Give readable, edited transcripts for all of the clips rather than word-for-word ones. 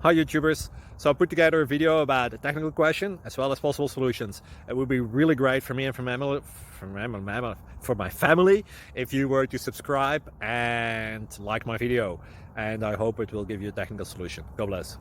Hi YouTubers. So I put together a video about a technical question as well as possible solutions. It would be really great for me and for my family if you were to subscribe and like my video, and I hope it will give you a technical solution. God bless.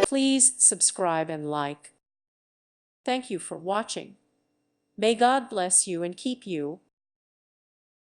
Please subscribe and like. Thank you for watching. May God bless you and keep you.